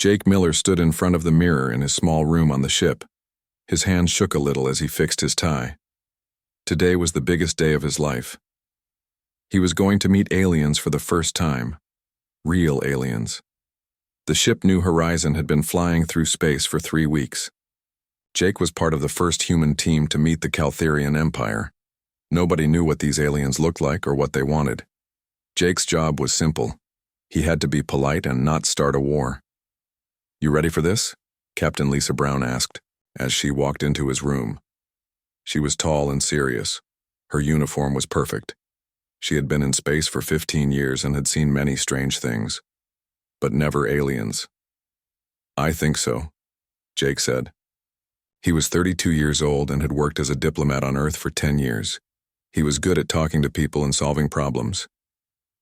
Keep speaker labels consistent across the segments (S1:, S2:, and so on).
S1: Jake Miller stood in front of the mirror in his small room on the ship. His hand shook a little as he fixed his tie. Today was the biggest day of his life. He was going to meet aliens for the first time. Real aliens. The ship New Horizon had been flying through space for 3 weeks. Jake was part of the first human team to meet the Caltherian Empire. Nobody knew what these aliens looked like or what they wanted. Jake's job was simple. He had to be polite and not start a war. "You ready for this?" Captain Lisa Brown asked, as she walked into his room. She was tall and serious. Her uniform was perfect. She had been in space for 15 years and had seen many strange things. But never aliens. "I think so," Jake said. He was 32 years old and had worked as a diplomat on Earth for 10 years. He was good at talking to people and solving problems.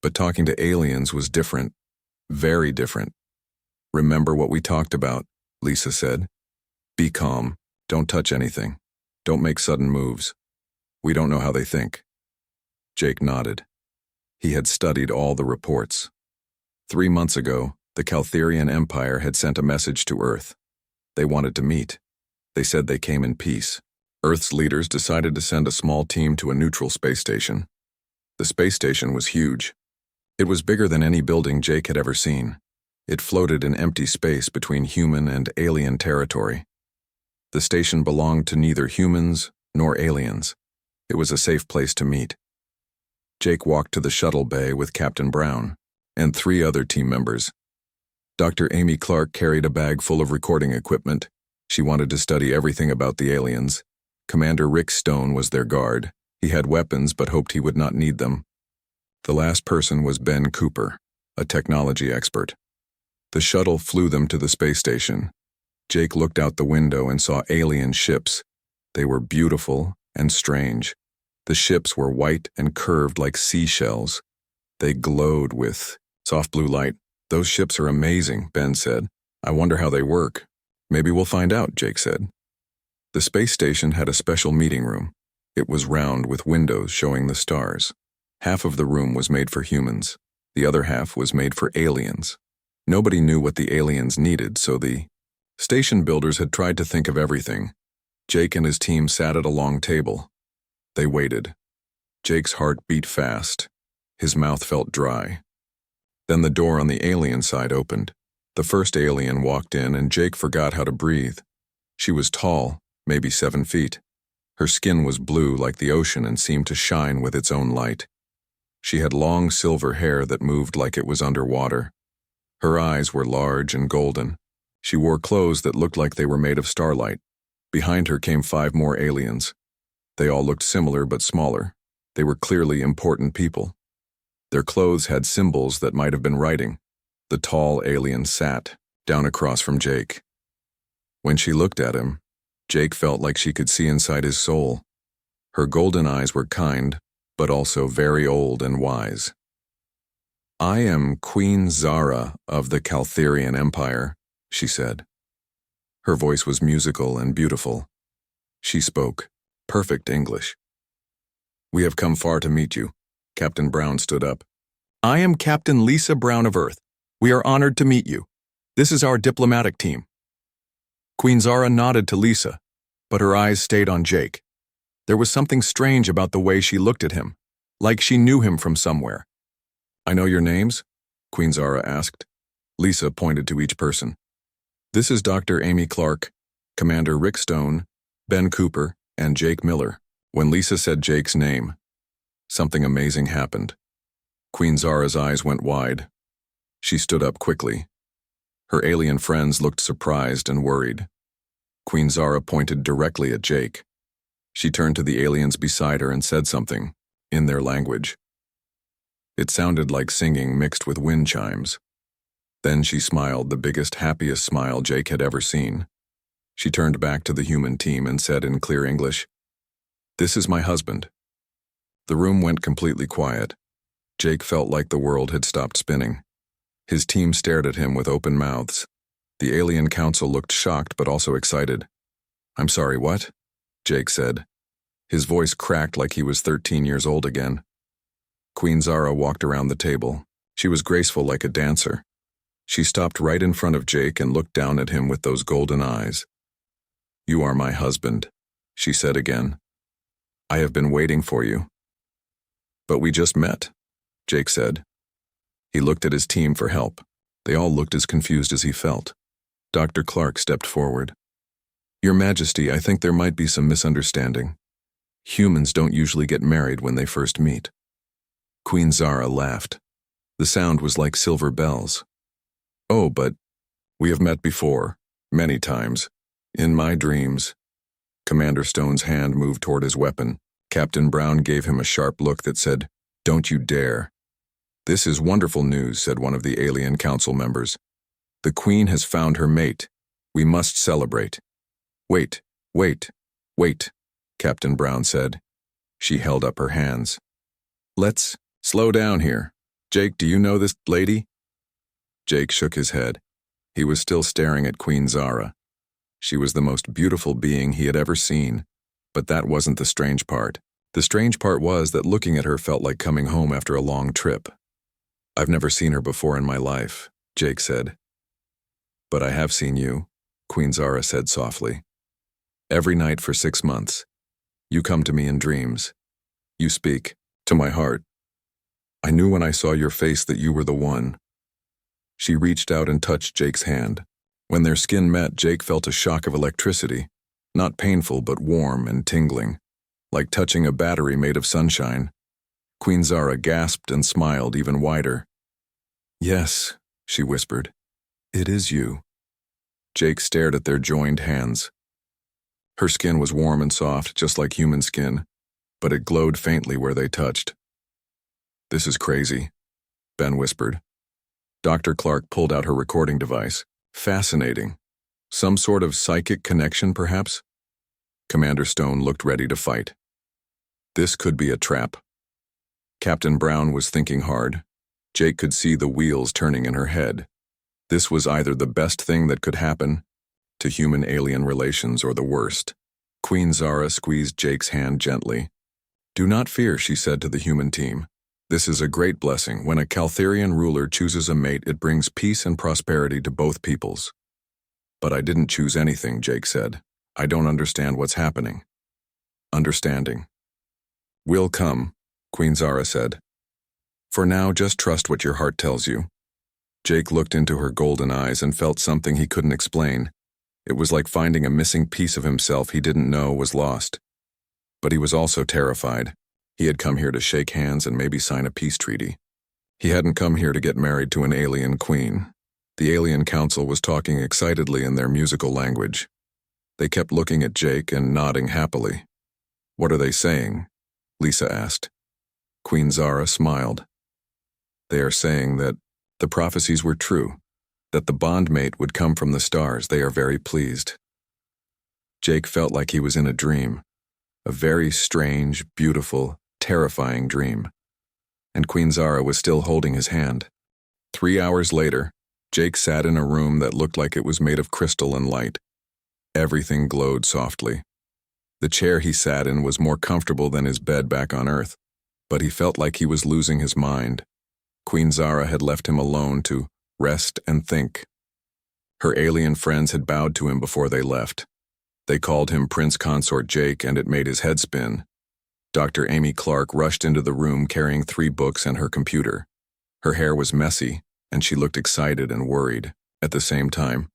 S1: But talking to aliens was different. Very different. "Remember what we talked about," Lisa said. "Be calm. Don't touch anything. Don't make sudden moves. We don't know how they think." Jake nodded. He had studied all the reports. 3 months ago, the Caltherian Empire had sent a message to Earth. They wanted to meet. They said they came in peace. Earth's leaders decided to send a small team to a neutral space station. The space station was huge. It was bigger than any building Jake had ever seen. It floated in empty space between human and alien territory. The station belonged to neither humans nor aliens. It was a safe place to meet. Jake walked to the shuttle bay with Captain Brown and 3 other team members. Dr. Amy Clark carried a bag full of recording equipment. She wanted to study everything about the aliens. Commander Rick Stone was their guard. He had weapons but hoped he would not need them. The last person was Ben Cooper, a technology expert. The shuttle flew them to the space station. Jake looked out the window and saw alien ships. They were beautiful and strange. The ships were white and curved like seashells. They glowed with soft blue light. "Those ships are amazing," Ben said. "I wonder how they work." "Maybe we'll find out," Jake said. The space station had a special meeting room. It was round with windows showing the stars. Half of the room was made for humans. The other half was made for aliens. Nobody knew what the aliens needed, so the station builders had tried to think of everything. Jake and his team sat at a long table. They waited. Jake's heart beat fast. His mouth felt dry. Then the door on the alien side opened. The first alien walked in and Jake forgot how to breathe. She was tall, maybe 7 feet. Her skin was blue like the ocean and seemed to shine with its own light. She had long silver hair that moved like it was underwater. Her eyes were large and golden. She wore clothes that looked like they were made of starlight. Behind her came 5 more aliens. They all looked similar but smaller. They were clearly important people. Their clothes had symbols that might have been writing. The tall alien sat, down across from Jake. When she looked at him, Jake felt like she could see inside his soul. Her golden eyes were kind, but also very old and wise. "I am Queen Zara of the Caltherian Empire," she said. Her voice was musical and beautiful. She spoke perfect English. "We have come far to meet you." Captain Brown stood up. "I am Captain Lisa Brown of Earth. We are honored to meet you. This is our diplomatic team." Queen Zara nodded to Lisa, but her eyes stayed on Jake. There was something strange about the way she looked at him, like she knew him from somewhere. "I know your names?" Queen Zara asked. Lisa pointed to each person. "This is Dr. Amy Clark, Commander Rick Stone, Ben Cooper, and Jake Miller." When Lisa said Jake's name, something amazing happened. Queen Zara's eyes went wide. She stood up quickly. Her alien friends looked surprised and worried. Queen Zara pointed directly at Jake. She turned to the aliens beside her and said something, in their language. It sounded like singing mixed with wind chimes. Then she smiled, the biggest, happiest smile Jake had ever seen. She turned back to the human team and said in clear English, "This is my husband." The room went completely quiet. Jake felt like the world had stopped spinning. His team stared at him with open mouths. The alien council looked shocked but also excited. "I'm sorry, what?" Jake said. His voice cracked like he was 13 years old again. Queen Zara walked around the table. She was graceful like a dancer. She stopped right in front of Jake and looked down at him with those golden eyes. "You are my husband," she said again. "I have been waiting for you." "But we just met," Jake said. He looked at his team for help. They all looked as confused as he felt. Dr. Clark stepped forward. "Your Majesty, I think there might be some misunderstanding. Humans don't usually get married when they first meet." Queen Zara laughed. The sound was like silver bells. "Oh, but we have met before, many times, in my dreams." Commander Stone's hand moved toward his weapon. Captain Brown gave him a sharp look that said, "Don't you dare." "This is wonderful news," said one of the Alien Council members. "The Queen has found her mate. We must celebrate." "Wait, wait, wait," Captain Brown said. She held up her hands. "Let's slow down here. Jake, do you know this lady?" Jake shook his head. He was still staring at Queen Zara. She was the most beautiful being he had ever seen, but that wasn't the strange part. The strange part was that looking at her felt like coming home after a long trip. "I've never seen her before in my life," Jake said. "But I have seen you," Queen Zara said softly. "Every night for 6 months. You come to me in dreams. You speak to my heart. I knew when I saw your face that you were the one." She reached out and touched Jake's hand. When their skin met, Jake felt a shock of electricity, not painful but warm and tingling, like touching a battery made of sunshine. Queen Zara gasped and smiled even wider. "Yes," she whispered, "it is you." Jake stared at their joined hands. Her skin was warm and soft, just like human skin, but it glowed faintly where they touched. "This is crazy," Ben whispered. Dr. Clark pulled out her recording device. "Fascinating. Some sort of psychic connection, perhaps?" Commander Stone looked ready to fight. This could be a trap. Captain Brown was thinking hard. Jake could see the wheels turning in her head. This was either the best thing that could happen to human-alien relations or the worst. Queen Zara squeezed Jake's hand gently. "Do not fear," she said to the human team. "This is a great blessing. When a Caltherian ruler chooses a mate, it brings peace and prosperity to both peoples." "But I didn't choose anything," Jake said. "I don't understand what's happening." "Understanding will come," Queen Zara said. "For now, just trust what your heart tells you." Jake looked into her golden eyes and felt something he couldn't explain. It was like finding a missing piece of himself he didn't know was lost. But he was also terrified. He had come here to shake hands and maybe sign a peace treaty. He hadn't come here to get married to an alien queen. The Alien Council was talking excitedly in their musical language. They kept looking at Jake and nodding happily. "What are they saying?" Lisa asked. Queen Zara smiled. "They are saying that the prophecies were true, that the bondmate would come from the stars. They are very pleased." Jake felt like he was in a dream, a very strange, beautiful, terrifying dream. And Queen Zara was still holding his hand. 3 hours later, Jake sat in a room that looked like it was made of crystal and light. Everything glowed softly. The chair he sat in was more comfortable than his bed back on Earth, but he felt like he was losing his mind. Queen Zara had left him alone to rest and think. Her alien friends had bowed to him before they left. They called him Prince Consort Jake, and it made his head spin. Dr. Amy Clark rushed into the room carrying 3 books and her computer. Her hair was messy, and she looked excited and worried at the same time.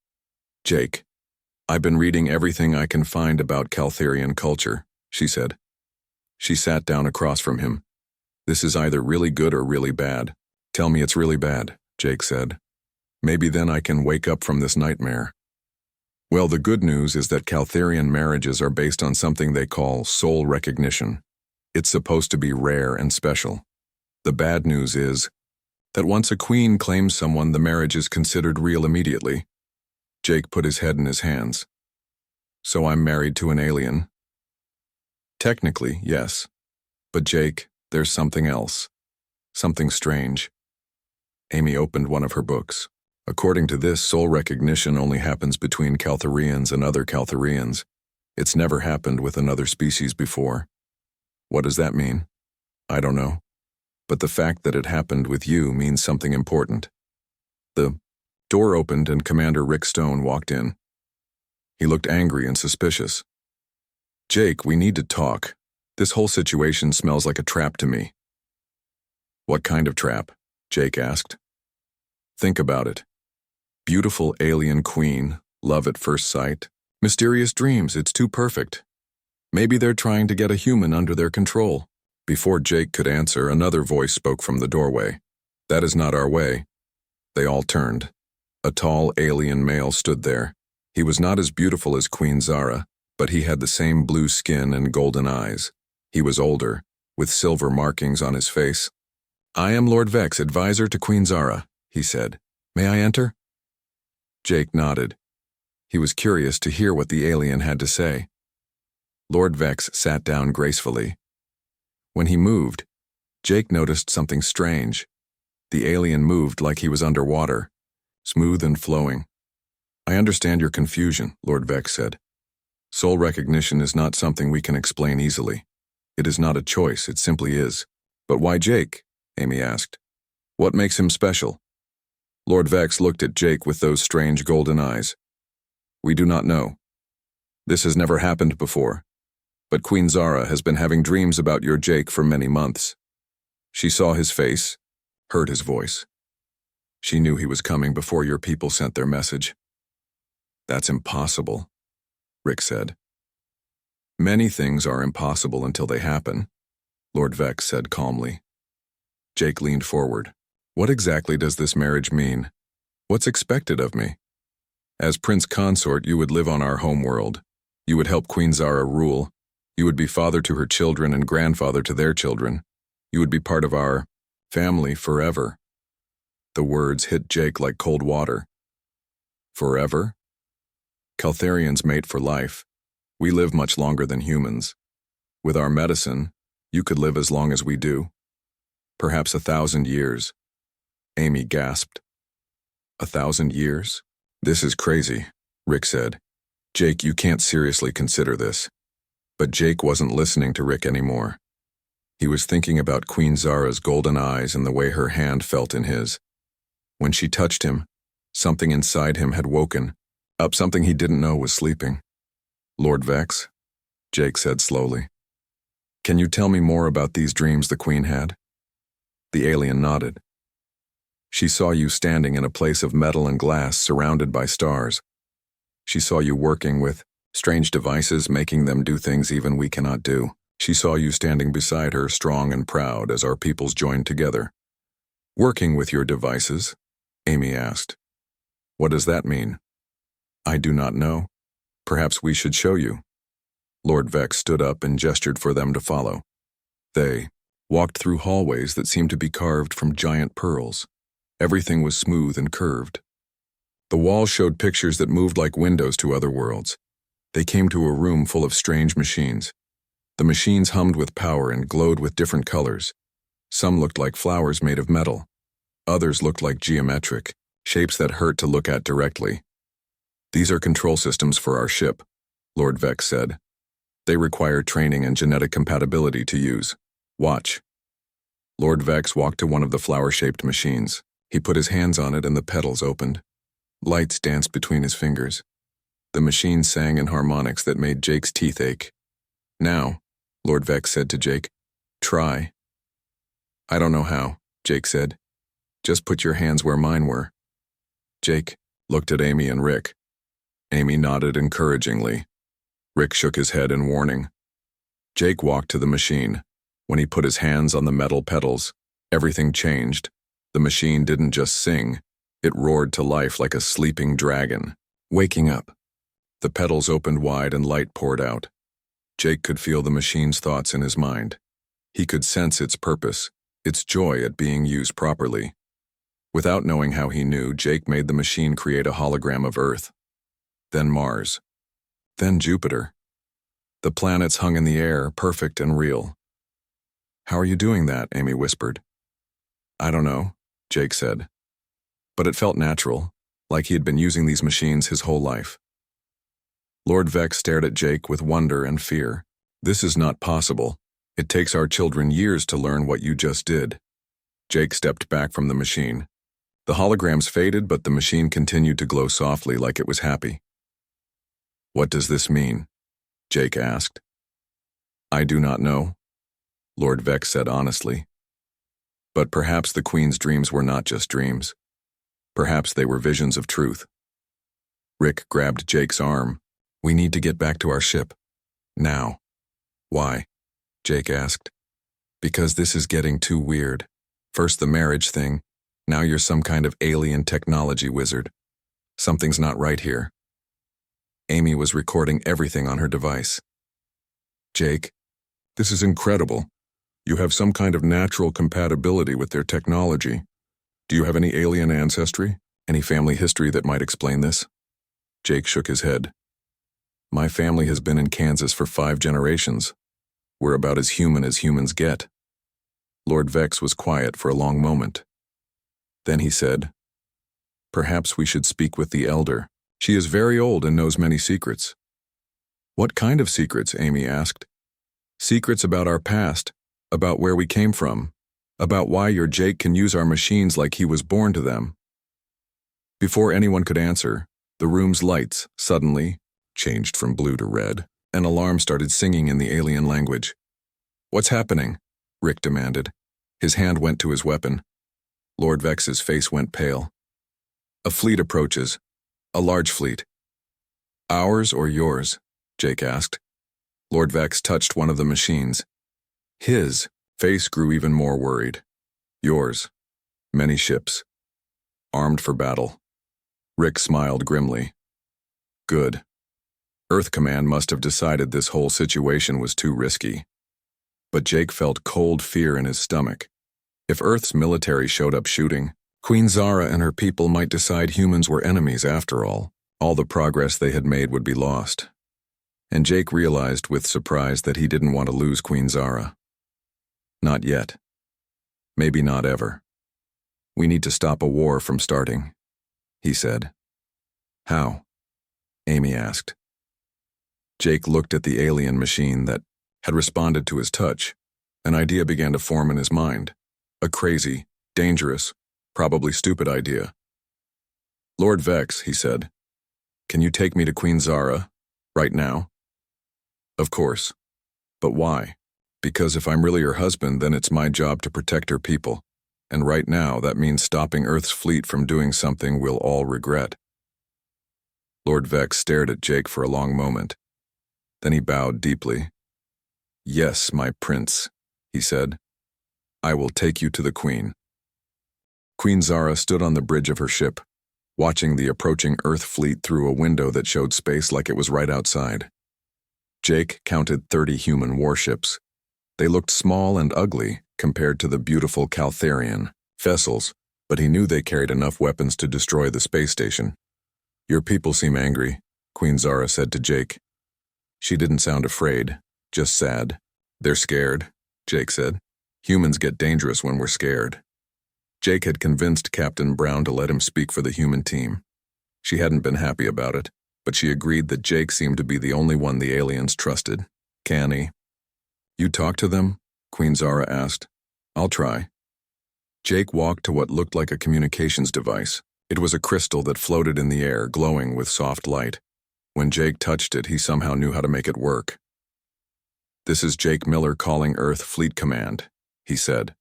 S1: "Jake, I've been reading everything I can find about Caltherian culture," she said. She sat down across from him. "This is either really good or really bad." "Tell me it's really bad," Jake said. "Maybe then I can wake up from this nightmare." "Well, the good news is that Caltherian marriages are based on something they call soul recognition. It's supposed to be rare and special. The bad news is that once a queen claims someone, the marriage is considered real immediately." Jake put his head in his hands. "So I'm married to an alien?" "Technically, yes. But Jake, there's something else. Something strange." Amy opened one of her books. "According to this, soul recognition only happens between Caltherians and other Caltherians. It's never happened with another species before." "What does that mean?" "I don't know. But the fact that it happened with you means something important." The Door opened and Commander Rick Stone walked in. He looked angry and suspicious. "Jake, we need to talk. This whole situation smells like a trap to me." "What kind of trap?" Jake asked. "Think about it. Beautiful alien queen, love at first sight, mysterious dreams, it's too perfect. Maybe they're trying to get a human under their control." Before Jake could answer, another voice spoke from the doorway. "That is not our way." They all turned. A tall alien male stood there. He was not as beautiful as Queen Zara, but he had the same blue skin and golden eyes. He was older, with silver markings on his face. "I am Lord Vex, advisor to Queen Zara," he said. "May I enter?" Jake nodded. He was curious to hear what the alien had to say. Lord Vex sat down gracefully. When he moved, Jake noticed something strange. The alien moved like he was underwater, smooth and flowing. "I understand your confusion," Lord Vex said. "Soul recognition is not something we can explain easily. It is not a choice, it simply is." "But why Jake?" Amy asked. "What makes him special?" Lord Vex looked at Jake with those strange golden eyes. "We do not know. This has never happened before. But Queen Zara has been having dreams about your Jake for many months. She saw his face, heard his voice. She knew he was coming before your people sent their message." "That's impossible," Rick said. "Many things are impossible until they happen," Lord Vex said calmly. Jake leaned forward. "What exactly does this marriage mean? What's expected of me? As Prince Consort, you would live on our homeworld. You would help Queen Zara rule. You would be father to her children and grandfather to their children. You would be part of our family forever." The words hit Jake like cold water. Forever? Caltharians mate for life. We live much longer than humans. With our medicine, you could live as long as we do. Perhaps 1,000 years. Amy gasped. 1,000 years? "This is crazy," Rick said. "Jake, you can't seriously consider this." But Jake wasn't listening to Rick anymore. He was thinking about Queen Zara's golden eyes and the way her hand felt in his. When she touched him, something inside him had woken up, something he didn't know was sleeping. "Lord Vex," Jake said slowly. "Can you tell me more about these dreams the Queen had?" The alien nodded. "She saw you standing in a place of metal and glass surrounded by stars. She saw you working with strange devices, making them do things even we cannot do. She saw you standing beside her, strong and proud, as our peoples joined together." "Working with your devices?" Amy asked. "What does that mean?" "I do not know. Perhaps we should show you." Lord Vex stood up and gestured for them to follow. They walked through hallways that seemed to be carved from giant pearls. Everything was smooth and curved. The walls showed pictures that moved like windows to other worlds. They came to a room full of strange machines. The machines hummed with power and glowed with different colors. Some looked like flowers made of metal. Others looked like geometric, shapes that hurt to look at directly. "These are control systems for our ship," Lord Vex said. "They require training and genetic compatibility to use. Watch." Lord Vex walked to one of the flower-shaped machines. He put his hands on it and the petals opened. Lights danced between his fingers. The machine sang in harmonics that made Jake's teeth ache. "Now," Lord Vex said to Jake, "try." "I don't know how," Jake said. "Just put your hands where mine were." Jake looked at Amy and Rick. Amy nodded encouragingly. Rick shook his head in warning. Jake walked to the machine. When he put his hands on the metal pedals, everything changed. The machine didn't just sing, it roared to life like a sleeping dragon, waking up. The pedals opened wide and light poured out. Jake could feel the machine's thoughts in his mind. He could sense its purpose, its joy at being used properly. Without knowing how he knew, Jake made the machine create a hologram of Earth. Then Mars. Then Jupiter. The planets hung in the air, perfect and real. "How are you doing that?" Amy whispered. "I don't know," Jake said. But it felt natural, like he had been using these machines his whole life. Lord Vex stared at Jake with wonder and fear. "This is not possible. It takes our children years to learn what you just did." Jake stepped back from the machine. The holograms faded, but the machine continued to glow softly like it was happy. "What does this mean?" Jake asked. "I do not know," Lord Vex said honestly. But perhaps the Queen's dreams were not just dreams. Perhaps they were visions of truth. Rick grabbed Jake's arm. "We need to get back to our ship. Now." "Why?" Jake asked. "Because this is getting too weird. First the marriage thing, now you're some kind of alien technology wizard. Something's not right here." Amy was recording everything on her device. "Jake, this is incredible. You have some kind of natural compatibility with their technology. Do you have any alien ancestry? Any family history that might explain this?" Jake shook his head. "My family has been in Kansas for 5 generations. We're about as human as humans get." Lord Vex was quiet for a long moment. Then he said, "Perhaps we should speak with the Elder. She is very old and knows many secrets." "What kind of secrets?" Amy asked. "Secrets about our past, about where we came from, about why your Jake can use our machines like he was born to them." Before anyone could answer, the room's lights suddenly changed from blue to red. An alarm started singing in the alien language. "What's happening?" Rick demanded. His hand went to his weapon. Lord Vex's face went pale. "A fleet approaches. A large fleet." "Ours or yours?" Jake asked. Lord Vex touched one of the machines. His face grew even more worried. "Yours. Many ships. Armed for battle." Rick smiled grimly. "Good. Earth Command must have decided this whole situation was too risky." But Jake felt cold fear in his stomach. If Earth's military showed up shooting, Queen Zara and her people might decide humans were enemies after all. All the progress they had made would be lost. And Jake realized with surprise that he didn't want to lose Queen Zara. Not yet. Maybe not ever. "We need to stop a war from starting," he said. "How?" Amy asked. Jake looked at the alien machine that had responded to his touch. An idea began to form in his mind. A crazy, dangerous, probably stupid idea. "Lord Vex," he said, "can you take me to Queen Zara, right now?" "Of course. But why?" "Because if I'm really her husband, then it's my job to protect her people. And right now, that means stopping Earth's fleet from doing something we'll all regret." Lord Vex stared at Jake for a long moment. Then he bowed deeply. "Yes, my prince," he said. "I will take you to the Queen." Queen Zara stood on the bridge of her ship, watching the approaching Earth fleet through a window that showed space like it was right outside. Jake counted 30 human warships. They looked small and ugly compared to the beautiful Caltharian vessels, but he knew they carried enough weapons to destroy the space station. "Your people seem angry," Queen Zara said to Jake. She didn't sound afraid, just sad. "They're scared," Jake said. "Humans get dangerous when we're scared." Jake had convinced Captain Brown to let him speak for the human team. She hadn't been happy about it, but she agreed that Jake seemed to be the only one the aliens trusted. "Can he?" "You talk to them?" Queen Zara asked. "I'll try." Jake walked to what looked like a communications device. It was a crystal that floated in the air, glowing with soft light. When Jake touched it, he somehow knew how to make it work. "This is Jake Miller calling Earth Fleet Command," he said.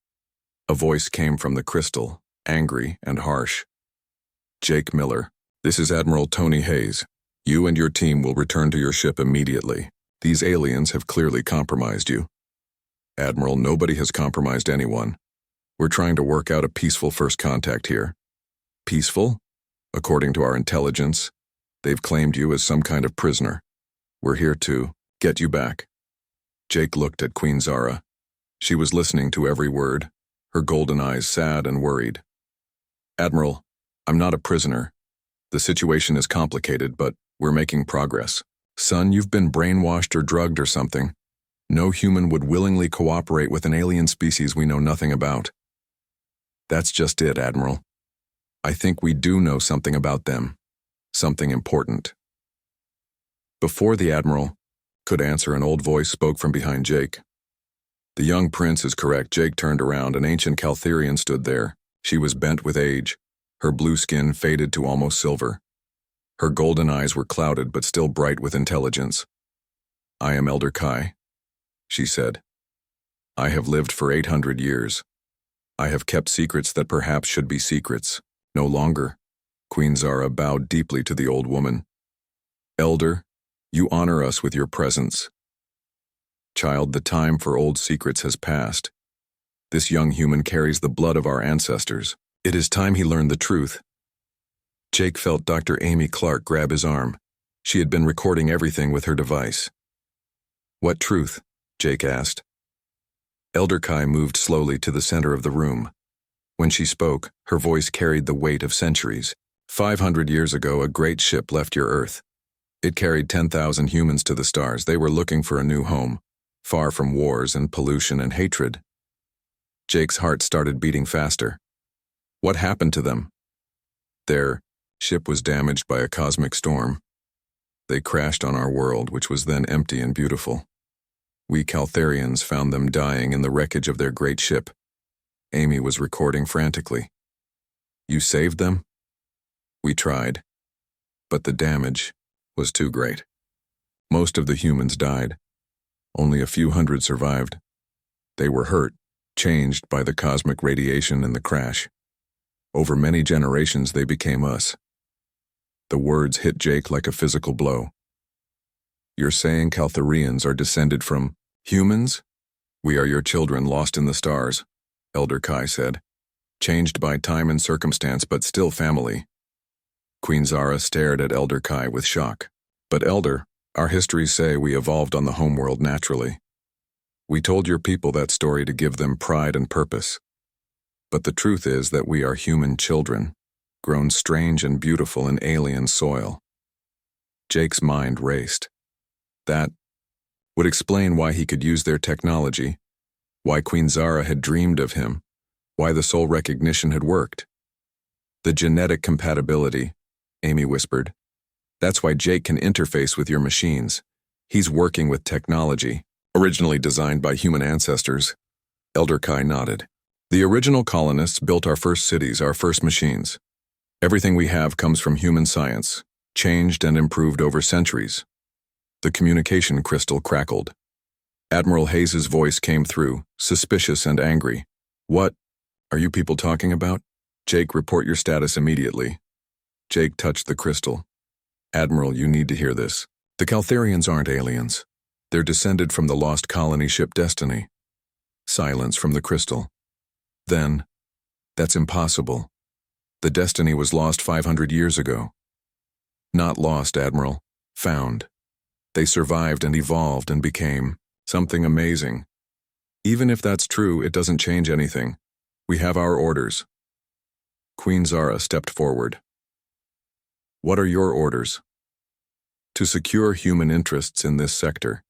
S1: A voice came from the crystal, angry and harsh. "Jake Miller, this is Admiral Tony Hayes. You and your team will return to your ship immediately. These aliens have clearly compromised you." "Admiral, nobody has compromised anyone. We're trying to work out a peaceful first contact here." "Peaceful? According to our intelligence, they've claimed you as some kind of prisoner. We're here to get you back." Jake looked at Queen Zara. She was listening to every word, her golden eyes sad and worried. "Admiral, I'm not a prisoner. The situation is complicated, but we're making progress. Son, you've been brainwashed or drugged or something. No human would willingly cooperate with an alien species we know nothing about." "That's just it, Admiral. I think we do know something about them. Something important." Before the Admiral could answer, an old voice spoke from behind Jake. "The young prince is correct." Jake turned around. An ancient Caltharian stood there. She was bent with age. Her blue skin faded to almost silver. Her golden eyes were clouded but still bright with intelligence. "I am Elder Kai," she said. "I have lived for 800 years. I have kept secrets that perhaps should be secrets. No longer." Queen Zara bowed deeply to the old woman. "Elder, you honor us with your presence. Child, the time for old secrets has passed. This young human carries the blood of our ancestors. It is time he learned the truth." Jake felt Dr. Amy Clark grab his arm. She had been recording everything with her device. "What truth?" Jake asked. Elder Kai moved slowly to the center of the room. When she spoke, her voice carried the weight of centuries. 500 years ago, a great ship left your Earth. It carried 10,000 humans to the stars. They were looking for a new home, far from wars and pollution and hatred. Jake's heart started beating faster. What happened to them? Their ship was damaged by a cosmic storm. They crashed on our world, which was then empty and beautiful. We Caltharians found them dying in the wreckage of their great ship. Amy was recording frantically. "You saved them?" "We tried, but the damage was too great. Most of the humans died. Only a few hundred survived. They were hurt, changed by the cosmic radiation and the crash. Over many generations they became us." The words hit Jake like a physical blow. "You're saying Caltharians are descended from humans?" "We are your children lost in the stars," Elder Kai said. "Changed by time and circumstance, but still family." Queen Zara stared at Elder Kai with shock. "But Elder, our histories say we evolved on the homeworld naturally. We told your people that story to give them pride and purpose. But the truth is that we are human children, grown strange and beautiful in alien soil." Jake's mind raced. That would explain why he could use their technology, why Queen Zara had dreamed of him, why the soul recognition had worked. "The genetic compatibility," Amy whispered. "That's why Jake can interface with your machines. He's working with technology, originally designed by human ancestors." Elder Kai nodded. "The original colonists built our first cities, our first machines. Everything we have comes from human science, changed and improved over centuries." The communication crystal crackled. Admiral Hayes's voice came through, suspicious and angry. "What are you people talking about?" "Jake, report your status immediately." Jake touched the crystal. "Admiral, you need to hear this. The Caltharians aren't aliens. They're descended from the lost colony ship Destiny." Silence from the crystal. Then, "That's impossible. The Destiny was lost 500 years ago." "Not lost, Admiral. Found. They survived and evolved and became something amazing. Even if that's true, it doesn't change anything. We have our orders." Queen Zara stepped forward. "What are your orders?" "To secure human interests in this sector.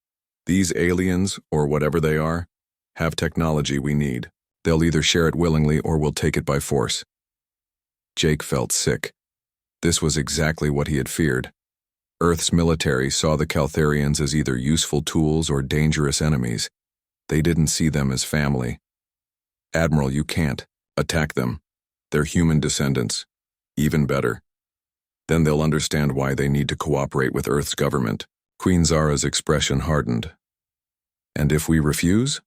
S1: These aliens, or whatever they are, have technology we need. They'll either share it willingly or we'll take it by force." Jake felt sick. This was exactly what he had feared. Earth's military saw the Caltharians as either useful tools or dangerous enemies. They didn't see them as family. "Admiral, you can't attack them. They're human descendants. Even better. Then they'll understand why they need to cooperate with Earth's government." Queen Zara's expression hardened. "And if we refuse?"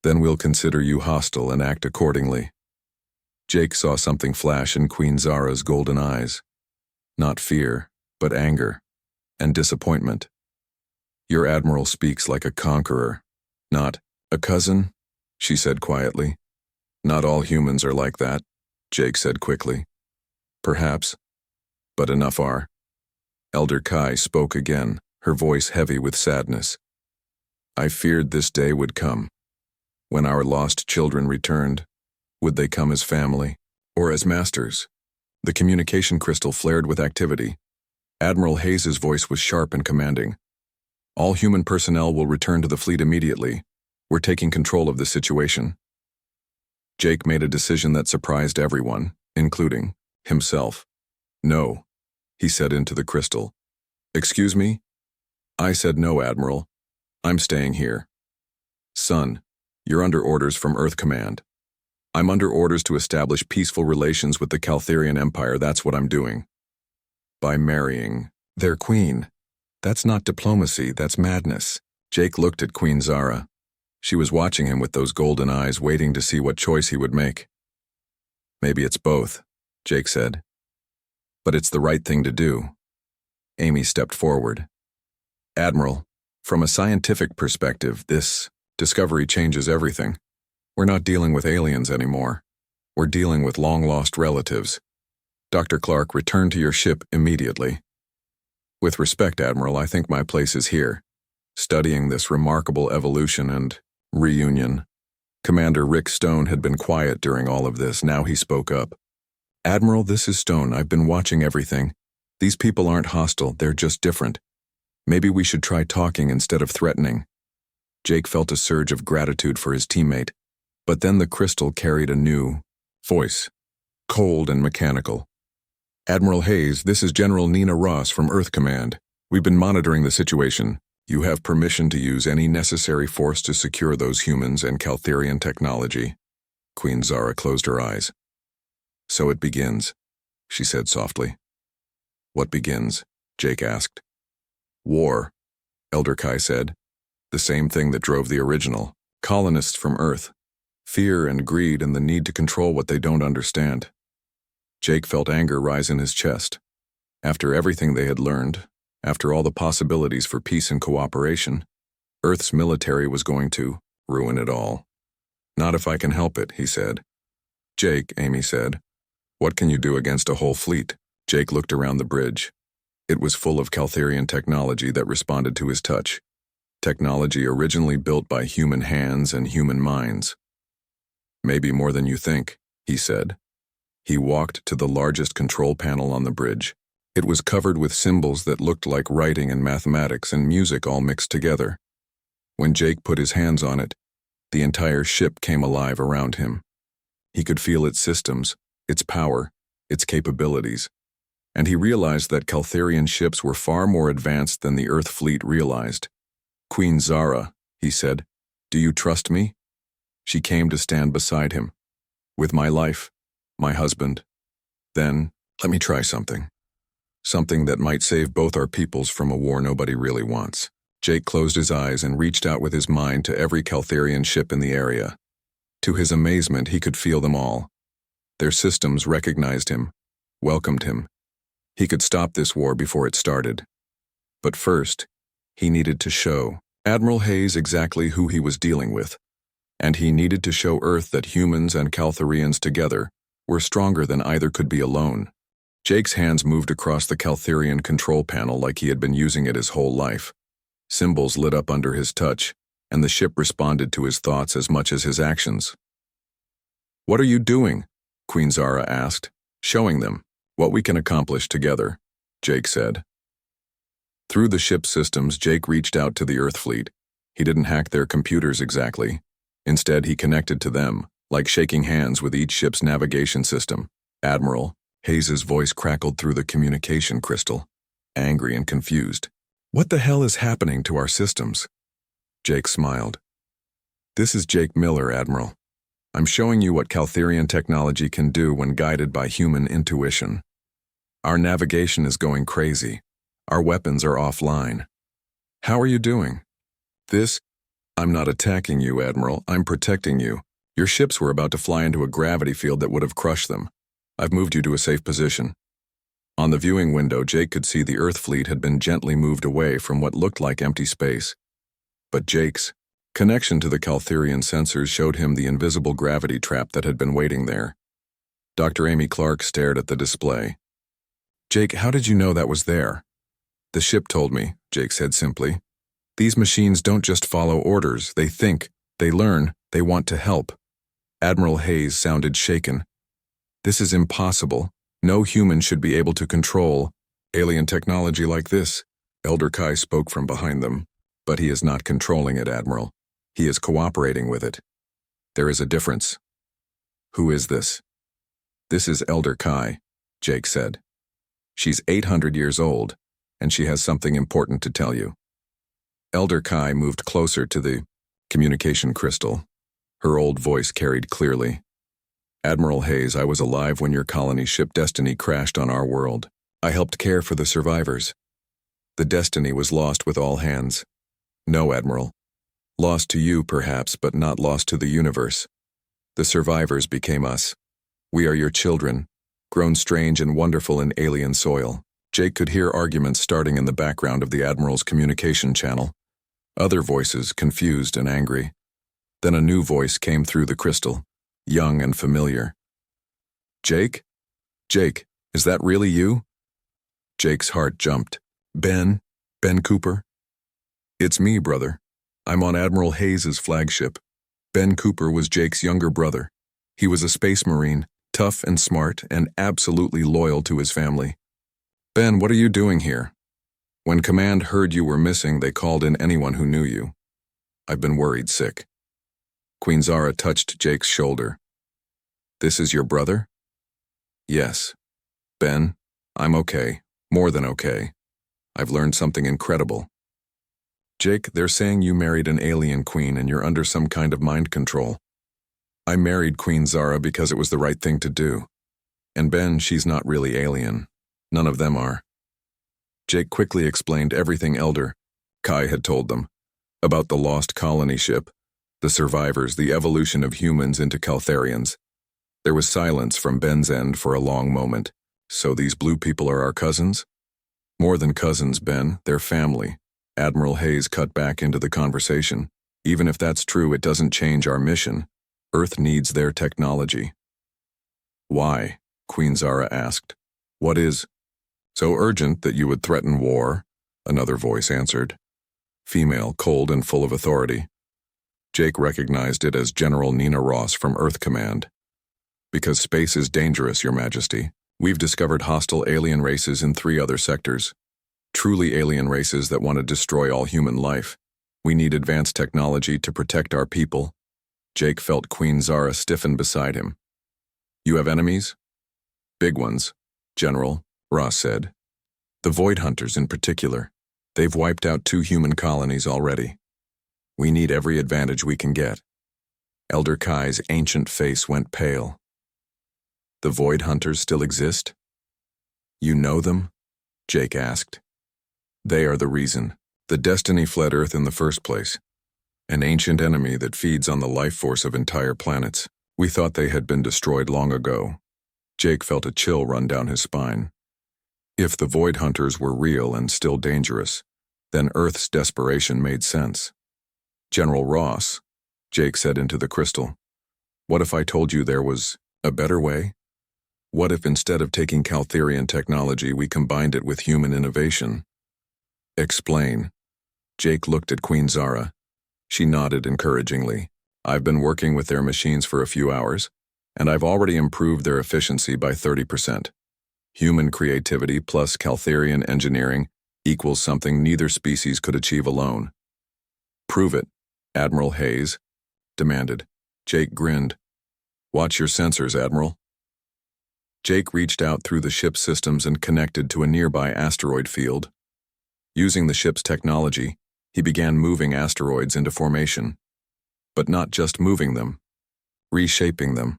S1: "Then we'll consider you hostile and act accordingly." Jake saw something flash in Queen Zara's golden eyes. Not fear, but anger and disappointment. "Your admiral speaks like a conqueror, not a cousin," she said quietly. "Not all humans are like that," Jake said quickly. "Perhaps, but enough are." Elder Kai spoke again, her voice heavy with sadness. "I feared this day would come. When our lost children returned, would they come as family or as masters?" The communication crystal flared with activity. Admiral Hayes's voice was sharp and commanding. "All human personnel will return to the fleet immediately. We're taking control of the situation." Jake made a decision that surprised everyone, including himself. "No," he said into the crystal. "Excuse me?" "I said no, Admiral. I'm staying here." "Son, you're under orders from Earth Command. I'm under orders to establish peaceful relations with the Caltherian Empire, that's what I'm doing. By marrying their queen. That's not diplomacy, that's madness. Jake looked at Queen Zara. She was watching him with those golden eyes, waiting to see what choice he would make. Maybe it's both, Jake said. But it's the right thing to do. Amy stepped forward. Admiral, from a scientific perspective, this discovery changes everything. We're not dealing with aliens anymore. We're dealing with long-lost relatives. Dr. Clark, return to your ship immediately. With respect, Admiral, I think my place is here, studying this remarkable evolution and reunion. Commander Rick Stone had been quiet during all of this. Now he spoke up. Admiral, this is Stone. I've been watching everything. These people aren't hostile, they're just different. Maybe we should try talking instead of threatening. Jake felt a surge of gratitude for his teammate, but then the crystal carried a new voice, cold and mechanical. Admiral Hayes, this is General Nina Ross from Earth Command. We've been monitoring the situation. You have permission to use any necessary force to secure those humans and Caltherian technology. Queen Zara closed her eyes. So it begins, she said softly. What begins? Jake asked. War, Elder Kai said. The same thing that drove the original, colonists from Earth. Fear and greed and the need to control what they don't understand. Jake felt anger rise in his chest. After everything they had learned, after all the possibilities for peace and cooperation, Earth's military was going to ruin it all. Not if I can help it, he said. Jake, Amy said. What can you do against a whole fleet? Jake looked around the bridge. It was full of Caltherian technology that responded to his touch. Technology originally built by human hands and human minds. Maybe more than you think, he said. He walked to the largest control panel on the bridge. It was covered with symbols that looked like writing and mathematics and music all mixed together. When Jake put his hands on it, the entire ship came alive around him. He could feel its systems, its power, its capabilities, and he realized that Caltherian ships were far more advanced than the Earth fleet realized. Queen Zara, he said, do you trust me? She came to stand beside him. With my life, my husband. Then, let me try something. Something that might save both our peoples from a war nobody really wants. Jake closed his eyes and reached out with his mind to every Caltherian ship in the area. To his amazement, he could feel them all. Their systems recognized him, welcomed him. He could stop this war before it started. But first, he needed to show Admiral Hayes exactly who he was dealing with. And he needed to show Earth that humans and Caltherians together were stronger than either could be alone. Jake's hands moved across the Caltherian control panel like he had been using it his whole life. Symbols lit up under his touch, and the ship responded to his thoughts as much as his actions. What are you doing? Queen Zara asked. Showing them what we can accomplish together, Jake said. Through the ship's systems, Jake reached out to the Earth fleet. He didn't hack their computers exactly. Instead, he connected to them, like shaking hands with each ship's navigation system. Admiral, Hayes' voice crackled through the communication crystal, angry and confused. What the hell is happening to our systems? Jake smiled. This is Jake Miller, Admiral. I'm showing you what Caltherian technology can do when guided by human intuition. Our navigation is going crazy. Our weapons are offline. How are you doing? I'm not attacking you, Admiral. I'm protecting you. Your ships were about to fly into a gravity field that would have crushed them. I've moved you to a safe position. On the viewing window, Jake could see the Earth fleet had been gently moved away from what looked like empty space. But Jake's connection to the Caltherian sensors showed him the invisible gravity trap that had been waiting there. Dr. Amy Clark stared at the display. Jake, how did you know that was there? The ship told me, Jake said simply. These machines don't just follow orders, they think, they learn, they want to help. Admiral Hayes sounded shaken. This is impossible. No human should be able to control alien technology like this. Elder Kai spoke from behind them. But he is not controlling it, Admiral. He is cooperating with it. There is a difference. Who is this? This is Elder Kai, Jake said. She's 800 years old, and she has something important to tell you. Elder Kai moved closer to the communication crystal. Her old voice carried clearly. Admiral Hayes, I was alive when your colony ship Destiny crashed on our world. I helped care for the survivors. The Destiny was lost with all hands. No, Admiral. Lost to you, perhaps, but not lost to the universe. The survivors became us. We are your children, grown strange and wonderful in alien soil. Jake could hear arguments starting in the background of the Admiral's communication channel. Other voices, confused and angry. Then a new voice came through the crystal, young and familiar. Jake? Jake, is that really you? Jake's heart jumped. Ben Cooper? It's me, brother. I'm on Admiral Hayes's flagship. Ben Cooper was Jake's younger brother. He was a space marine, tough and smart, and absolutely loyal to his family. Ben, what are you doing here? When Command heard you were missing, they called in anyone who knew you. I've been worried sick. Queen Zara touched Jake's shoulder. This is your brother? Yes. Ben, I'm okay. More than okay. I've learned something incredible. Jake, they're saying you married an alien queen and you're under some kind of mind control. I married Queen Zara because it was the right thing to do. And Ben, she's not really alien. None of them are. Jake quickly explained everything Elder Kai had told them about the lost colony ship, the survivors, the evolution of humans into Caltharians. There was silence from Ben's end for a long moment. So these blue people are our cousins? More than cousins, Ben, they're family. Admiral Hayes cut back into the conversation. Even if that's true, it doesn't change our mission. Earth needs their technology. Why? Queen Zara asked. What is so urgent that you would threaten war? Another voice answered. Female, cold and full of authority. Jake recognized it as General Nina Ross from Earth Command. Because space is dangerous, Your Majesty. We've discovered hostile alien races in 3 other sectors. Truly alien races that want to destroy all human life. We need advanced technology to protect our people. Jake felt Queen Zara stiffen beside him. You have enemies? Big ones, General, Ross said. The Void Hunters in particular. They've wiped out 2 human colonies already. We need every advantage we can get. Elder Kai's ancient face went pale. The Void Hunters still exist? You know them? Jake asked. They are the reason. The Destiny fled Earth in the first place. An ancient enemy that feeds on the life force of entire planets. We thought they had been destroyed long ago. Jake felt a chill run down his spine. If the Void Hunters were real and still dangerous, then Earth's desperation made sense. General Ross, Jake said into the crystal, what if I told you there was a better way? What if instead of taking Caltharian technology, we combined it with human innovation? Explain. Jake looked at Queen Zara. She nodded encouragingly. I've been working with their machines for a few hours, and I've already improved their efficiency by 30%. Human creativity plus Caltharian engineering equals something neither species could achieve alone. Prove it, Admiral Hayes demanded. Jake grinned. Watch your sensors, Admiral. Jake reached out through the ship's systems and connected to a nearby asteroid field. Using the ship's technology, he began moving asteroids into formation. But not just moving them, reshaping them.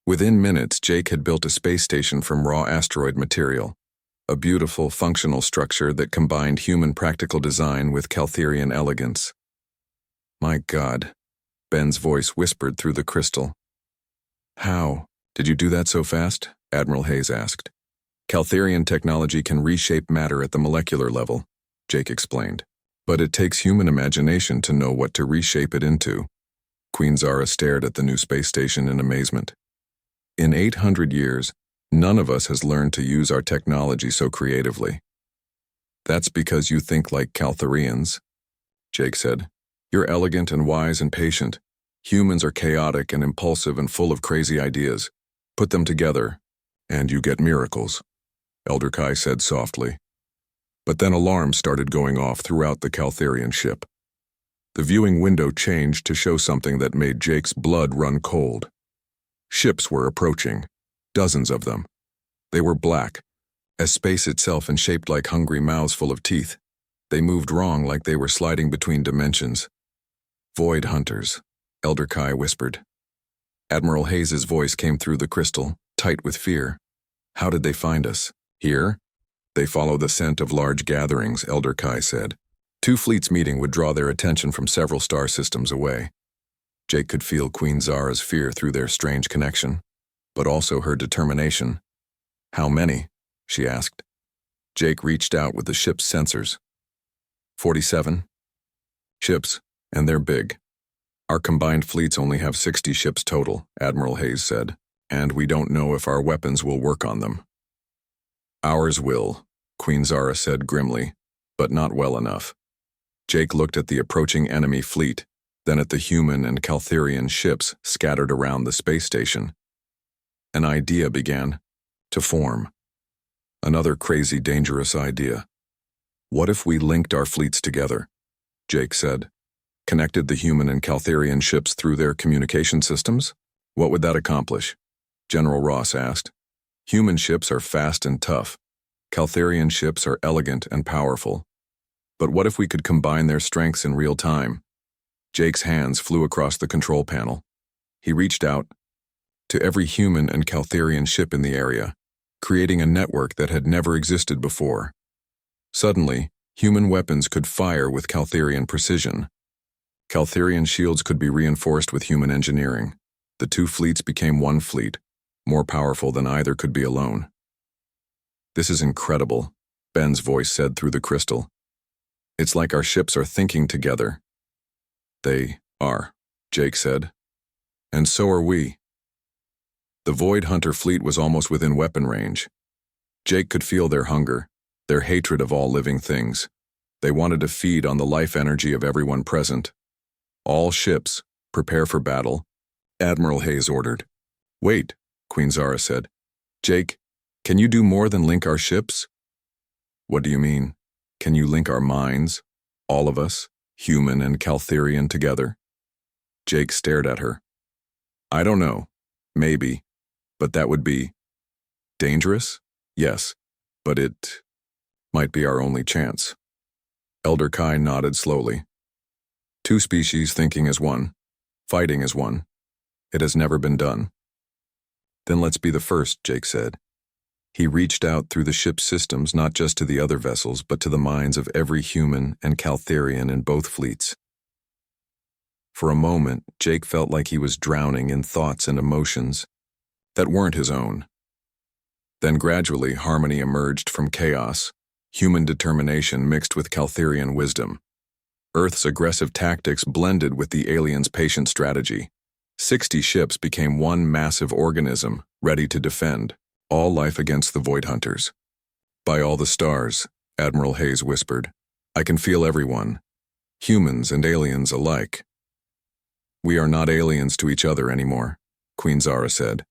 S1: Within minutes, Jake had built a space station from raw asteroid material, a beautiful, functional structure that combined human practical design with Caltharian elegance. My God, Ben's voice whispered through the crystal. How? Did you do that so fast? Admiral Hayes asked. Caltharian technology can reshape matter at the molecular level, Jake explained. But it takes human imagination to know what to reshape it into. Queen Zara stared at the new space station in amazement. In 800 years, none of us has learned to use our technology so creatively. That's because you think like Caltharians, Jake said. You're elegant and wise and patient. Humans are chaotic and impulsive and full of crazy ideas. Put them together, and you get miracles, Elder Kai said softly. But then alarms started going off throughout the Caltharian ship. The viewing window changed to show something that made Jake's blood run cold. Ships were approaching, dozens of them. They were black, as space itself and shaped like hungry mouths full of teeth. They moved wrong like they were sliding between dimensions. Void Hunters, Elder Kai whispered. Admiral Hayes's voice came through the crystal, tight with fear. How did they find us? Here? They follow the scent of large gatherings, Elder Kai said. 2 fleets meeting would draw their attention from several star systems away. Jake could feel Queen Zara's fear through their strange connection, but also her determination. How many? She asked. Jake reached out with the ship's sensors. 47 ships, and they're big. Our combined fleets only have 60 ships total, Admiral Hayes said, and we don't know if our weapons will work on them. Ours will, Queen Zara said grimly, but not well enough. Jake looked at the approaching enemy fleet, then at the human and Caltherian ships scattered around the space station. An idea began to form. Another crazy, dangerous idea. What if we linked our fleets together? Jake said. Connected the human and Caltherian ships through their communication systems? What would that accomplish? General Ross asked. Human ships are fast and tough. Caltherian ships are elegant and powerful. But what if we could combine their strengths in real time? Jake's hands flew across the control panel. He reached out to every human and Caltherian ship in the area, creating a network that had never existed before. Suddenly, human weapons could fire with Caltherian precision. Caltherian shields could be reinforced with human engineering. The 2 fleets became one fleet, more powerful than either could be alone. This is incredible, Ben's voice said through the crystal. It's like our ships are thinking together. They are, Jake said. And so are we. The Void Hunter fleet was almost within weapon range. Jake could feel their hunger, their hatred of all living things. They wanted to feed on the life energy of everyone present. All ships, prepare for battle, Admiral Hayes ordered. Wait, Queen Zara said. Jake, can you do more than link our ships? What do you mean? Can you link our minds, all of us, human and Caltherian together? Jake stared at her. I don't know. Maybe. But that would be dangerous? Yes, but it might be our only chance. Elder Kai nodded slowly. 2 species thinking as one, fighting as one. It has never been done. Then let's be the first, Jake said. He reached out through the ship's systems not just to the other vessels, but to the minds of every human and Caltherian in both fleets. For a moment, Jake felt like he was drowning in thoughts and emotions that weren't his own. Then gradually, harmony emerged from chaos, human determination mixed with Caltherian wisdom. Earth's aggressive tactics blended with the aliens' patient strategy. 60 ships became one massive organism, ready to defend, all life against the Void Hunters. By all the stars, Admiral Hayes whispered, I can feel everyone, humans and aliens alike. We are not aliens to each other anymore, Queen Zara said.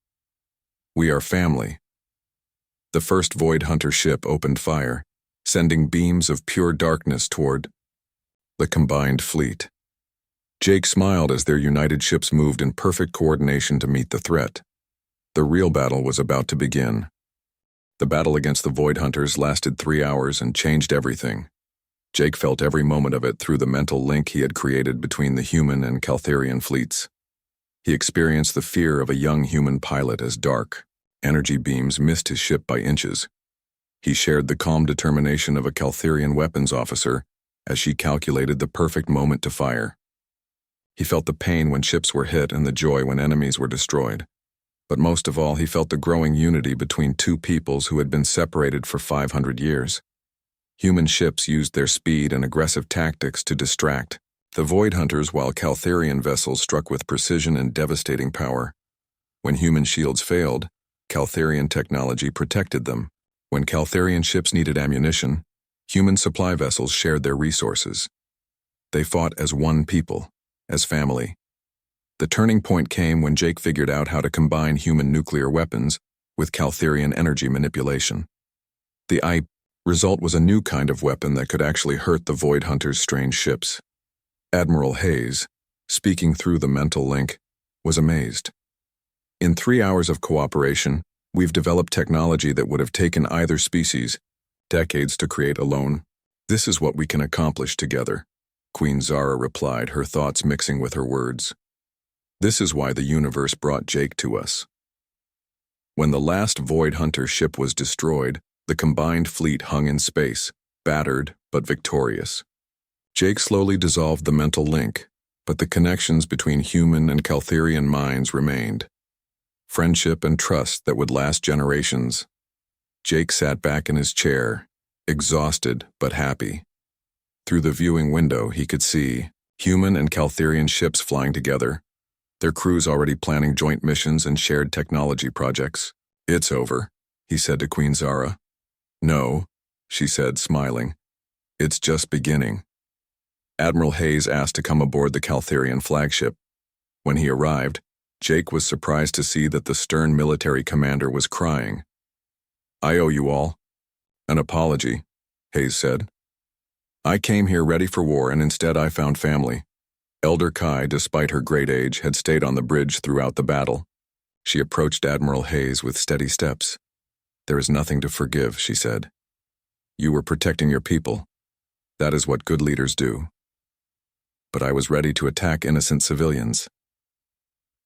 S1: We are family. The first Void Hunter ship opened fire, sending beams of pure darkness toward the combined fleet. Jake smiled as their united ships moved in perfect coordination to meet the threat. The real battle was about to begin. The battle against the Void Hunters lasted 3 hours and changed everything. Jake felt every moment of it through the mental link he had created between the human and Caltherian fleets. He experienced the fear of a young human pilot as dark energy beams missed his ship by inches. He shared the calm determination of a Caltherian weapons officer as she calculated the perfect moment to fire. He felt the pain when ships were hit and the joy when enemies were destroyed. But most of all, he felt the growing unity between 2 peoples who had been separated for 500 years. Human ships used their speed and aggressive tactics to distract the Void Hunters, while Caltherian vessels struck with precision and devastating power. When human shields failed, Caltherian technology protected them. When Caltherian ships needed ammunition, human supply vessels shared their resources. They fought as one people, as family. The turning point came when Jake figured out how to combine human nuclear weapons with Caltherian energy manipulation. The result was a new kind of weapon that could actually hurt the Void Hunters' strange ships. Admiral Hayes, speaking through the mental link, was amazed. In 3 hours of cooperation, we've developed technology that would have taken either species decades to create alone. This is what we can accomplish together, Queen Zara replied, her thoughts mixing with her words. This is why the universe brought Jake to us. When the last Void Hunter ship was destroyed, the combined fleet hung in space, battered but victorious. Jake slowly dissolved the mental link, but the connections between human and Caltherian minds remained. Friendship and trust that would last generations. Jake sat back in his chair, exhausted but happy. Through the viewing window, he could see human and Caltherian ships flying together, their crews already planning joint missions and shared technology projects. "It's over," he said to Queen Zara. "No," she said, smiling. "It's just beginning." Admiral Hayes asked to come aboard the Caltherian flagship. When he arrived, Jake was surprised to see that the stern military commander was crying. "I owe you all an apology," Hayes said. "I came here ready for war, and instead I found family." Elder Kai, despite her great age, had stayed on the bridge throughout the battle. She approached Admiral Hayes with steady steps. "There is nothing to forgive," she said. "You were protecting your people. That is what good leaders do." "But I was ready to attack innocent civilians."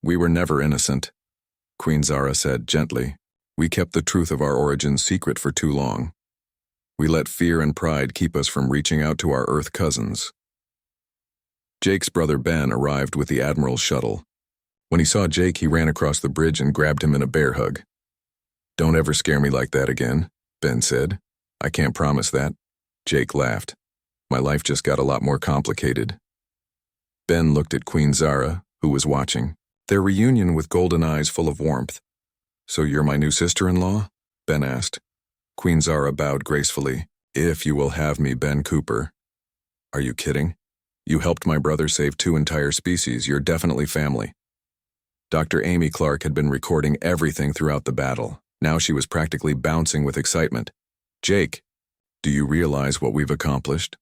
S1: "We were never innocent," Queen Zara said gently. "We kept the truth of our origins secret for too long. We let fear and pride keep us from reaching out to our Earth cousins." Jake's brother Ben arrived with the Admiral's shuttle. When he saw Jake, he ran across the bridge and grabbed him in a bear hug. "Don't ever scare me like that again," Ben said. "I can't promise that." Jake laughed. "My life just got a lot more complicated." Ben looked at Queen Zara, who was watching, their reunion with golden eyes full of warmth. "So you're my new sister-in-law?" Ben asked. Queen Zara bowed gracefully. "If you will have me, Ben Cooper." "Are you kidding? You helped my brother save 2 entire species. You're definitely family." Dr. Amy Clark had been recording everything throughout the battle. Now she was practically bouncing with excitement. "Jake, do you realize what we've accomplished?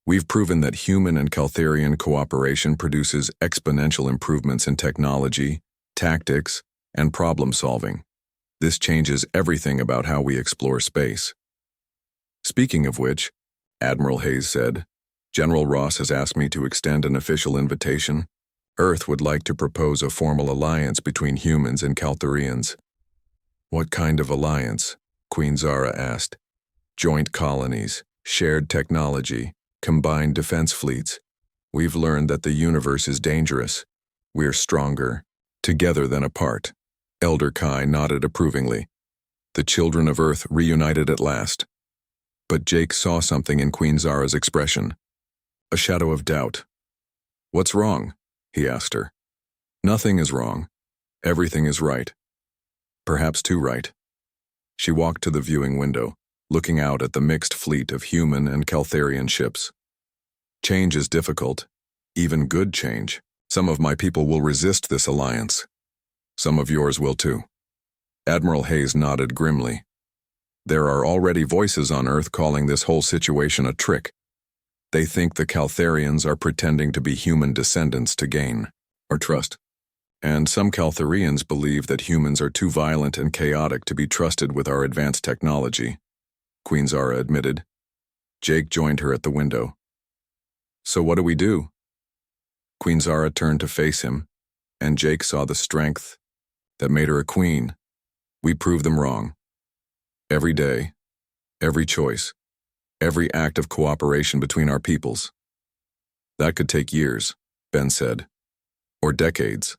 S1: We've proven that human and Caltherian cooperation produces exponential improvements in technology, tactics, and problem-solving. This changes everything about how we explore space." "Speaking of which," Admiral Hayes said, "General Ross has asked me to extend an official invitation. Earth would like to propose a formal alliance between humans and Caltherians." "What kind of alliance?" Queen Zara asked. "Joint colonies, shared technology, combined defense fleets. We've learned that the universe is dangerous. We're stronger together than apart." Elder Kai nodded approvingly. The children of Earth reunited at last. But Jake saw something in Queen Zara's expression. A shadow of doubt. "What's wrong?" he asked her. "Nothing is wrong. Everything is right. Perhaps too right." She walked to the viewing window, looking out at the mixed fleet of human and Caltherian ships. "Change is difficult, even good change. Some of my people will resist this alliance. Some of yours will too." Admiral Hayes nodded grimly. "There are already voices on Earth calling this whole situation a trick. They think the Caltherians are pretending to be human descendants to gain our trust. And some Caltherians believe that humans are too violent and chaotic to be trusted with our advanced technology," Queen Zara admitted. Jake joined her at the window. "So what do we do?" Queen Zara turned to face him, and Jake saw the strength that made her a queen. "We prove them wrong. Every day, every choice, every act of cooperation between our peoples." "That could take years," Ben said. "Or decades,"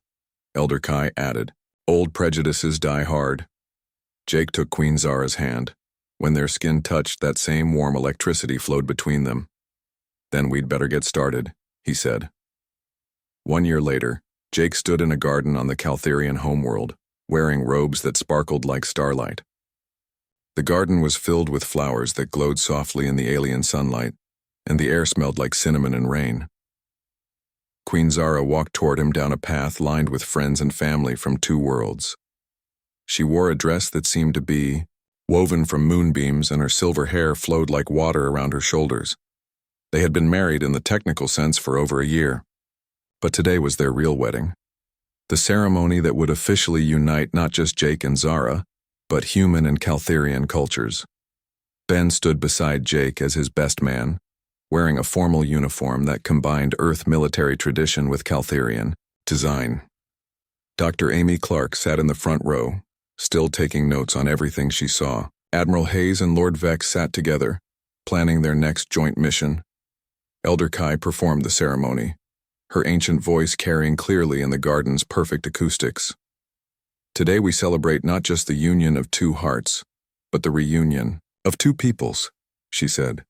S1: Elder Kai added. "Old prejudices die hard." Jake took Queen Zara's hand. When their skin touched, that same warm electricity flowed between them. "Then we'd better get started," he said. 1 year later, Jake stood in a garden on the Caltherian homeworld, wearing robes that sparkled like starlight. The garden was filled with flowers that glowed softly in the alien sunlight, and the air smelled like cinnamon and rain. Queen Zara walked toward him down a path lined with friends and family from 2 worlds. She wore a dress that seemed to be woven from moonbeams, and her silver hair flowed like water around her shoulders. They had been married in the technical sense for over a year, but today was their real wedding. The ceremony that would officially unite not just Jake and Zara, but human and Caltherian cultures. Ben stood beside Jake as his best man, wearing a formal uniform that combined Earth military tradition with Caltherian, Design. Dr. Amy Clark sat in the front row, still taking notes on everything she saw. Admiral Hayes and Lord Vex sat together, planning their next joint mission. Elder Kai performed the ceremony, her ancient voice carrying clearly in the garden's perfect acoustics. Today we celebrate not just the union of two hearts, but the reunion of two peoples, she said.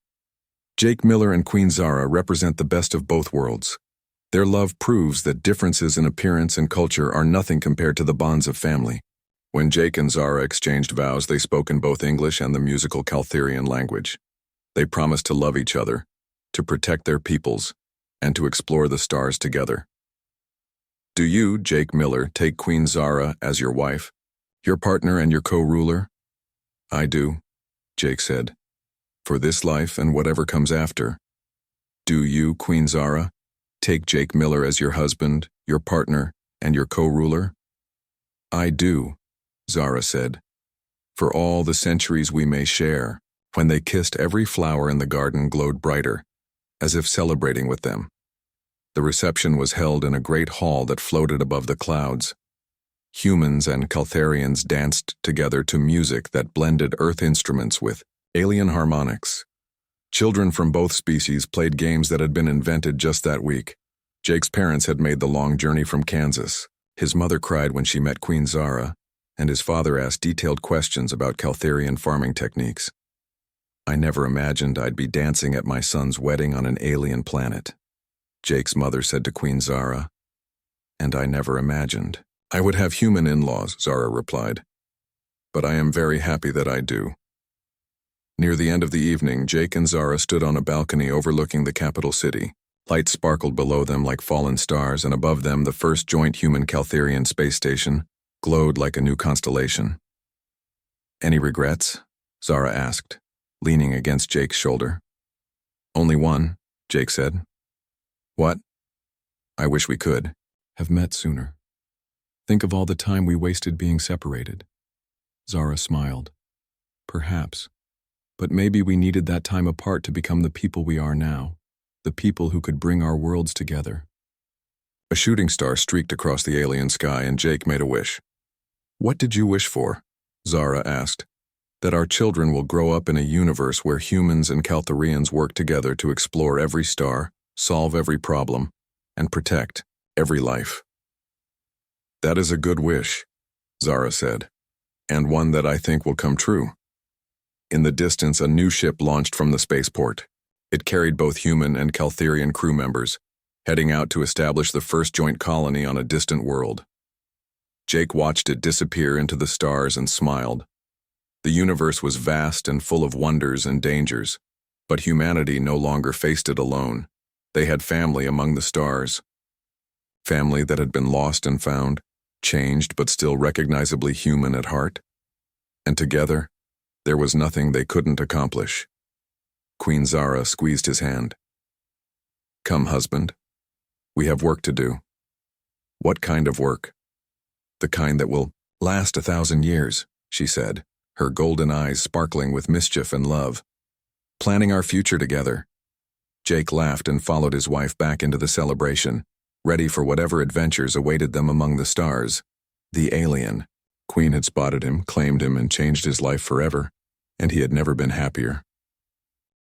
S1: Jake Miller and Queen Zara represent the best of both worlds. Their love proves that differences in appearance and culture are nothing compared to the bonds of family. When Jake and Zara exchanged vows, they spoke in both English and the musical Caltherian language. They promised to love each other, to protect their peoples, and to explore the stars together. Do you, Jake Miller, take Queen Zara as your wife, your partner and your co-ruler? I do, Jake said, for this life and whatever comes after. Do you, Queen Zara, take Jake Miller as your husband, your partner, and your co-ruler? I do, Zara said, for all the centuries we may share. When they kissed, every flower in the garden glowed brighter, as if celebrating with them. The reception was held in a great hall that floated above the clouds. Humans and Caltherians danced together to music that blended earth instruments with alien harmonics. Children from both species played games that had been invented just that week. Jake's parents had made the long journey from Kansas. His mother cried when she met Queen Zara, and his father asked detailed questions about Caltherian farming techniques. I never imagined I'd be dancing at my son's wedding on an alien planet, Jake's mother said to Queen Zara. And I never imagined I would have human in-laws, Zara replied. But I am very happy that I do. Near the end of the evening, Jake and Zara stood on a balcony overlooking the capital city. Lights sparkled below them like fallen stars, and above them the first joint human Caltherian space station glowed like a new constellation. Any regrets? Zara asked, leaning against Jake's shoulder. Only one, Jake said. What? I wish we could have met sooner. Think of all the time we wasted being separated. Zara smiled. Perhaps. But maybe we needed that time apart to become the people we are now, the people who could bring our worlds together. A shooting star streaked across the alien sky, and Jake made a wish. What did you wish for? Zara asked. That our children will grow up in a universe where humans and Caltherians work together to explore every star, solve every problem, and protect every life. That is a good wish, Zara said, and one that I think will come true. In the distance, a new ship launched from the spaceport. It carried both human and Caltherian crew members, heading out to establish the first joint colony on a distant world. Jake watched it disappear into the stars and smiled. The universe was vast and full of wonders and dangers, but humanity no longer faced it alone. They had family among the stars. Family that had been lost and found, changed but still recognizably human at heart. And together, there was nothing they couldn't accomplish. Queen Zara squeezed his hand. Come, husband. We have work to do. What kind of work? The kind that will last 1,000 years, she said, her golden eyes sparkling with mischief and love. Planning our future together. Jake laughed and followed his wife back into the celebration, ready for whatever adventures awaited them among the stars. The alien. Queen had spotted him, claimed him, and changed his life forever, and he had never been happier.